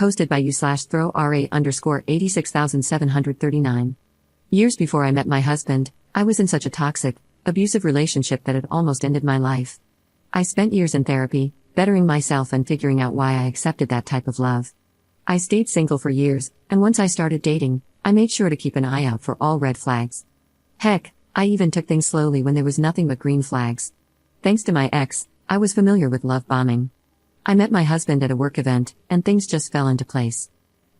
Posted by u/throw ra_86739. Years before I met my husband, I was in such a toxic, abusive relationship that it almost ended my life. I spent years in therapy, bettering myself and figuring out why I accepted that type of love. I stayed single for years, and once I started dating, I made sure to keep an eye out for all red flags. Heck, I even took things slowly when there was nothing but green flags. Thanks to my ex, I was familiar with love bombing. I met my husband at a work event, and things just fell into place.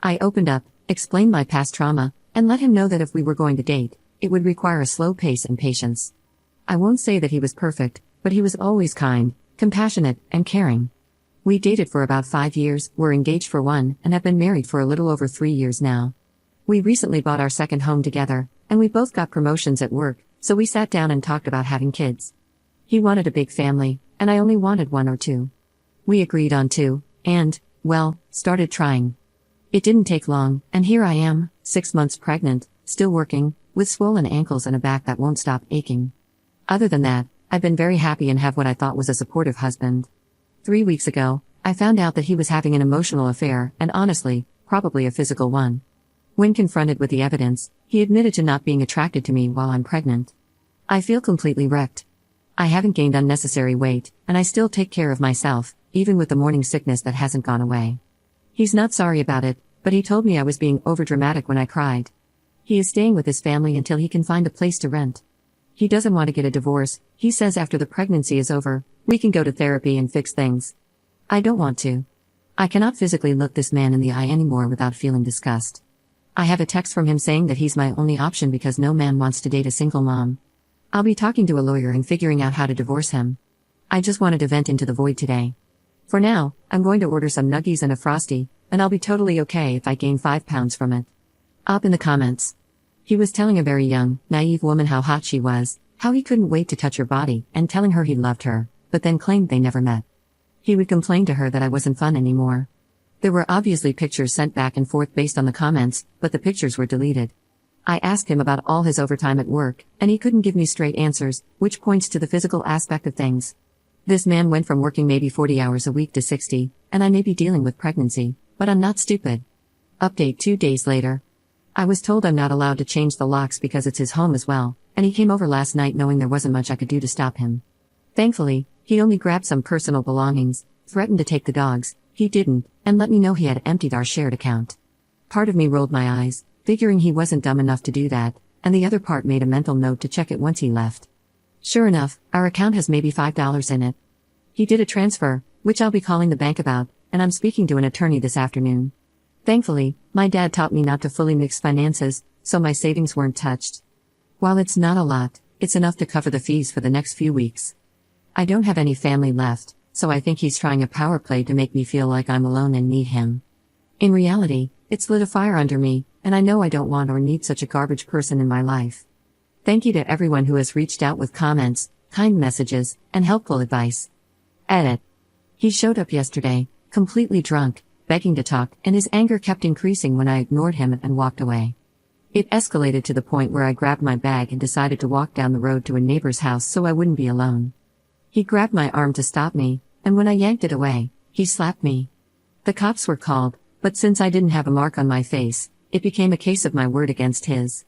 I opened up, explained my past trauma, and let him know that if we were going to date, it would require a slow pace and patience. I won't say that he was perfect, but he was always kind, compassionate, and caring. We dated for about 5 years, were engaged for 1, and have been married for a little over 3 years now. We recently bought our second home together, and we both got promotions at work, so we sat down and talked about having kids. He wanted a big family, and I only wanted 1 or 2. We agreed on 2, and, well, started trying. It didn't take long, and here I am, 6 months pregnant, still working, with swollen ankles and a back that won't stop aching. Other than that, I've been very happy and have what I thought was a supportive husband. 3 weeks ago, I found out that he was having an emotional affair, and honestly, probably a physical one. When confronted with the evidence, he admitted to not being attracted to me while I'm pregnant. I feel completely wrecked. I haven't gained unnecessary weight, and I still take care of myself, even with the morning sickness that hasn't gone away. He's not sorry about it, but he told me I was being overdramatic when I cried. He is staying with his family until he can find a place to rent. He doesn't want to get a divorce. He says after the pregnancy is over, we can go to therapy and fix things. I don't want to. I cannot physically look this man in the eye anymore without feeling disgust. I have a text from him saying that he's my only option because no man wants to date a single mom. I'll be talking to a lawyer and figuring out how to divorce him. I just wanted to vent into the void today. For now, I'm going to order some nuggies and a Frosty, and I'll be totally okay if I gain 5 pounds from it. Up in the comments. He was telling a very young, naive woman how hot she was, how he couldn't wait to touch her body, and telling her he loved her, but then claimed they never met. He would complain to her that I wasn't fun anymore. There were obviously pictures sent back and forth based on the comments, but the pictures were deleted. I asked him about all his overtime at work, and he couldn't give me straight answers, which points to the physical aspect of things. This man went from working maybe 40 hours a week to 60, and I may be dealing with pregnancy, but I'm not stupid. Update 2 days later. I was told I'm not allowed to change the locks because it's his home as well, and he came over last night knowing there wasn't much I could do to stop him. Thankfully, he only grabbed some personal belongings, threatened to take the dogs, he didn't, and let me know he had emptied our shared account. Part of me rolled my eyes, figuring he wasn't dumb enough to do that, and the other part made a mental note to check it once he left. Sure enough, our account has maybe $5 in it. He did a transfer, which I'll be calling the bank about, and I'm speaking to an attorney this afternoon. Thankfully, my dad taught me not to fully mix finances, so my savings weren't touched. While it's not a lot, it's enough to cover the fees for the next few weeks. I don't have any family left, so I think he's trying a power play to make me feel like I'm alone and need him. In reality, it's lit a fire under me, and I know I don't want or need such a garbage person in my life. Thank you to everyone who has reached out with comments, kind messages, and helpful advice. Edit. He showed up yesterday, completely drunk, begging to talk, and his anger kept increasing when I ignored him and walked away. It escalated to the point where I grabbed my bag and decided to walk down the road to a neighbor's house so I wouldn't be alone. He grabbed my arm to stop me, and when I yanked it away, he slapped me. The cops were called, but since I didn't have a mark on my face, it became a case of my word against his.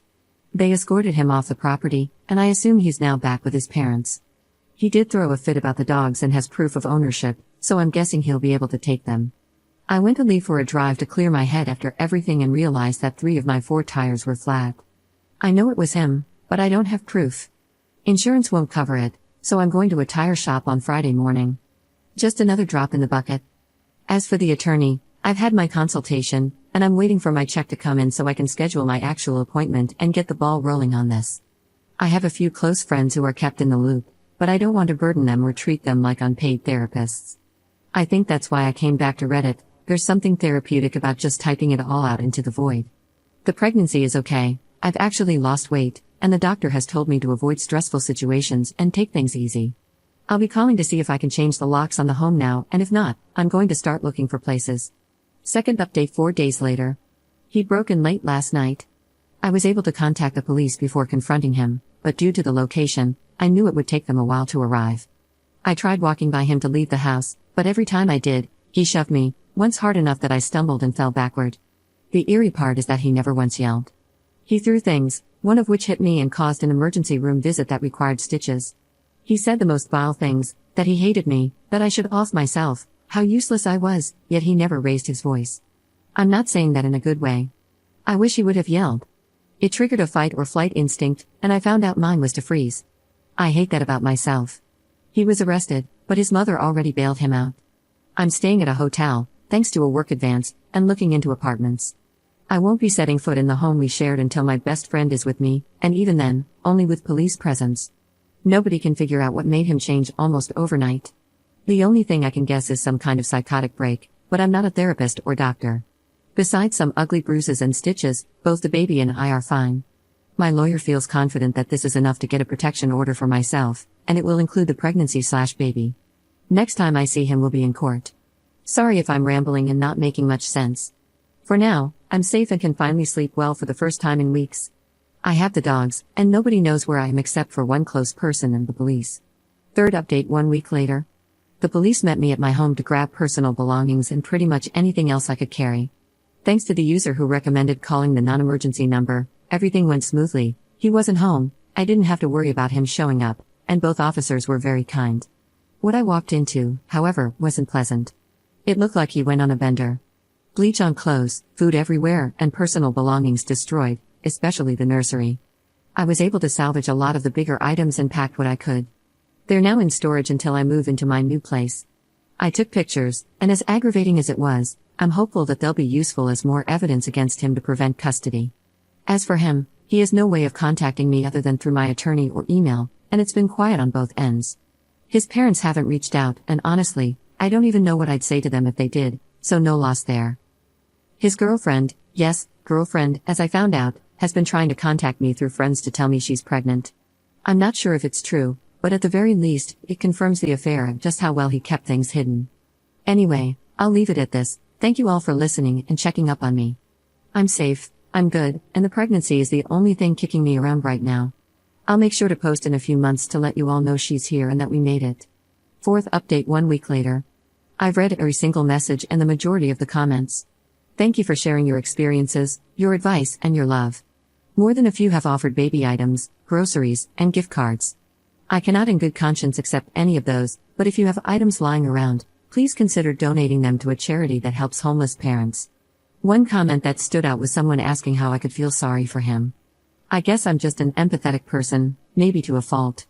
They escorted him off the property, and I assume he's now back with his parents. He did throw a fit about the dogs and has proof of ownership, so I'm guessing he'll be able to take them. I went to leave for a drive to clear my head after everything and realized that 3 of my 4 tires were flat. I know it was him, but I don't have proof. Insurance won't cover it, so I'm going to a tire shop on Friday morning. Just another drop in the bucket. As for the attorney, I've had my consultation, and I'm waiting for my check to come in so I can schedule my actual appointment and get the ball rolling on this. I have a few close friends who are kept in the loop, but I don't want to burden them or treat them like unpaid therapists. I think that's why I came back to Reddit. There's something therapeutic about just typing it all out into the void. The pregnancy is okay, I've actually lost weight, and the doctor has told me to avoid stressful situations and take things easy. I'll be calling to see if I can change the locks on the home now, and if not, I'm going to start looking for places. Second update 4 days later. He'd broken late last night. I was able to contact the police before confronting him, but due to the location, I knew it would take them a while to arrive. I tried walking by him to leave the house, but every time I did, he shoved me, once hard enough that I stumbled and fell backward. The eerie part is that he never once yelled. He threw things, one of which hit me and caused an emergency room visit that required stitches. He said the most vile things, that he hated me, that I should off myself, how useless I was, yet he never raised his voice. I'm not saying that in a good way. I wish he would have yelled. It triggered a fight or flight instinct, and I found out mine was to freeze. I hate that about myself. He was arrested, but his mother already bailed him out. I'm staying at a hotel, thanks to a work advance, and looking into apartments. I won't be setting foot in the home we shared until my best friend is with me, and even then, only with police presence. Nobody can figure out what made him change almost overnight. The only thing I can guess is some kind of psychotic break, but I'm not a therapist or doctor. Besides some ugly bruises and stitches, both the baby and I are fine. My lawyer feels confident that this is enough to get a protection order for myself, and it will include the pregnancy/baby. Next time I see him will be in court. Sorry if I'm rambling and not making much sense. For now, I'm safe and can finally sleep well for the first time in weeks. I have the dogs, and nobody knows where I am except for one close person and the police. Third update 1 week later. The police met me at my home to grab personal belongings and pretty much anything else I could carry. Thanks to the user who recommended calling the non-emergency number, everything went smoothly. He wasn't home, I didn't have to worry about him showing up, and both officers were very kind. What I walked into, however, wasn't pleasant. It looked like he went on a bender. Bleach on clothes, food everywhere, and personal belongings destroyed, especially the nursery. I was able to salvage a lot of the bigger items and packed what I could. They're now in storage until I move into my new place. I took pictures, and as aggravating as it was, I'm hopeful that they'll be useful as more evidence against him to prevent custody. As for him, he has no way of contacting me other than through my attorney or email, and it's been quiet on both ends. His parents haven't reached out, and honestly, I don't even know what I'd say to them if they did, so no loss there. His girlfriend, yes, girlfriend, as I found out, has been trying to contact me through friends to tell me she's pregnant. I'm not sure if it's true, but at the very least, it confirms the affair and just how well he kept things hidden. Anyway, I'll leave it at this. Thank you all for listening and checking up on me. I'm safe, I'm good, and the pregnancy is the only thing kicking me around right now. I'll make sure to post in a few months to let you all know she's here and that we made it. Fourth update 1 week later. I've read every single message and the majority of the comments. Thank you for sharing your experiences, your advice, and your love. More than a few have offered baby items, groceries, and gift cards. I cannot in good conscience accept any of those, but if you have items lying around, please consider donating them to a charity that helps homeless parents. One comment that stood out was someone asking how I could feel sorry for him. I guess I'm just an empathetic person, maybe to a fault.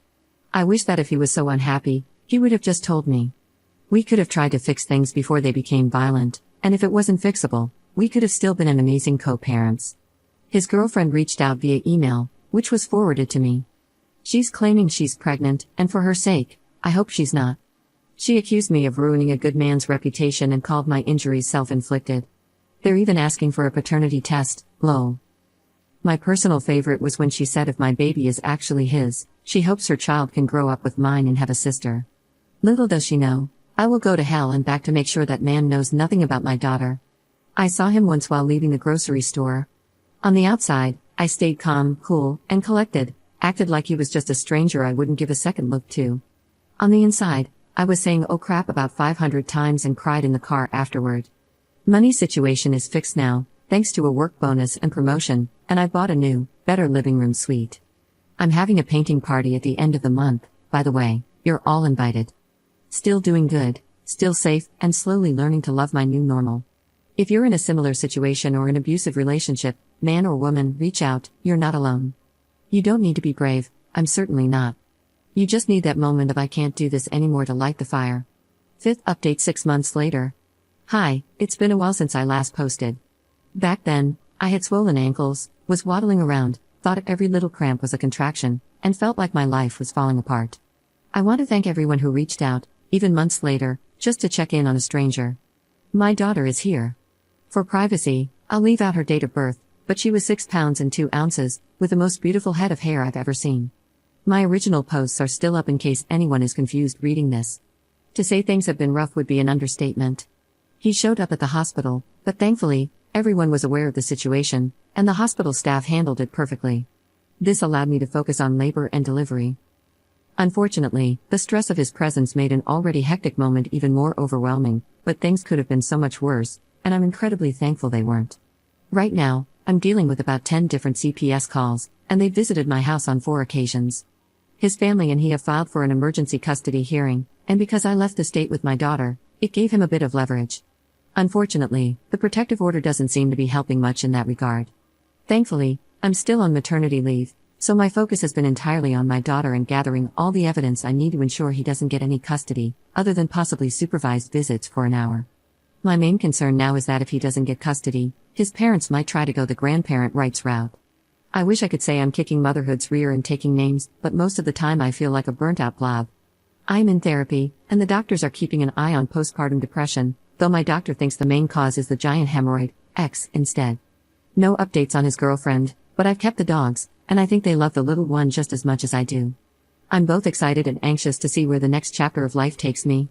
I wish that if he was so unhappy, he would have just told me. We could have tried to fix things before they became violent, and if it wasn't fixable, we could have still been an amazing co-parents. His girlfriend reached out via email, which was forwarded to me. She's claiming she's pregnant, and for her sake, I hope she's not. She accused me of ruining a good man's reputation and called my injuries self-inflicted. They're even asking for a paternity test, lol. My personal favorite was when she said if my baby is actually his, she hopes her child can grow up with mine and have a sister. Little does she know, I will go to hell and back to make sure that man knows nothing about my daughter. I saw him once while leaving the grocery store. On the outside, I stayed calm, cool, and collected, acted like he was just a stranger I wouldn't give a second look to. On the inside, I was saying oh crap about 500 times and cried in the car afterward. Money situation is fixed now, thanks to a work bonus and promotion, and I bought a new, better living room suite. I'm having a painting party at the end of the month, by the way, you're all invited. Still doing good, still safe, and slowly learning to love my new normal. If you're in a similar situation or an abusive relationship, man or woman, reach out, you're not alone. You don't need to be brave, I'm certainly not. You just need that moment of I can't do this anymore to light the fire. Fifth update 6 months later. Hi, it's been a while since I last posted. Back then, I had swollen ankles, was waddling around, thought every little cramp was a contraction, and felt like my life was falling apart. I want to thank everyone who reached out, even months later, just to check in on a stranger. My daughter is here. For privacy, I'll leave out her date of birth, but she was 6 pounds and 2 ounces, with the most beautiful head of hair I've ever seen. My original posts are still up in case anyone is confused reading this. To say things have been rough would be an understatement. He showed up at the hospital, but thankfully, everyone was aware of the situation, and the hospital staff handled it perfectly. This allowed me to focus on labor and delivery. Unfortunately, the stress of his presence made an already hectic moment even more overwhelming, but things could have been so much worse, and I'm incredibly thankful they weren't. Right now, I'm dealing with about 10 different CPS calls, and they visited my house on 4 occasions. His family and he have filed for an emergency custody hearing, and because I left the state with my daughter, it gave him a bit of leverage. Unfortunately, the protective order doesn't seem to be helping much in that regard. Thankfully, I'm still on maternity leave, so my focus has been entirely on my daughter and gathering all the evidence I need to ensure he doesn't get any custody, other than possibly supervised visits for an hour. My main concern now is that if he doesn't get custody, his parents might try to go the grandparent rights route. I wish I could say I'm kicking motherhood's rear and taking names, but most of the time I feel like a burnt-out blob. I'm in therapy, and the doctors are keeping an eye on postpartum depression, though my doctor thinks the main cause is the giant hemorrhoid, X, instead. No updates on his girlfriend, but I've kept the dogs, and I think they love the little one just as much as I do. I'm both excited and anxious to see where the next chapter of life takes me.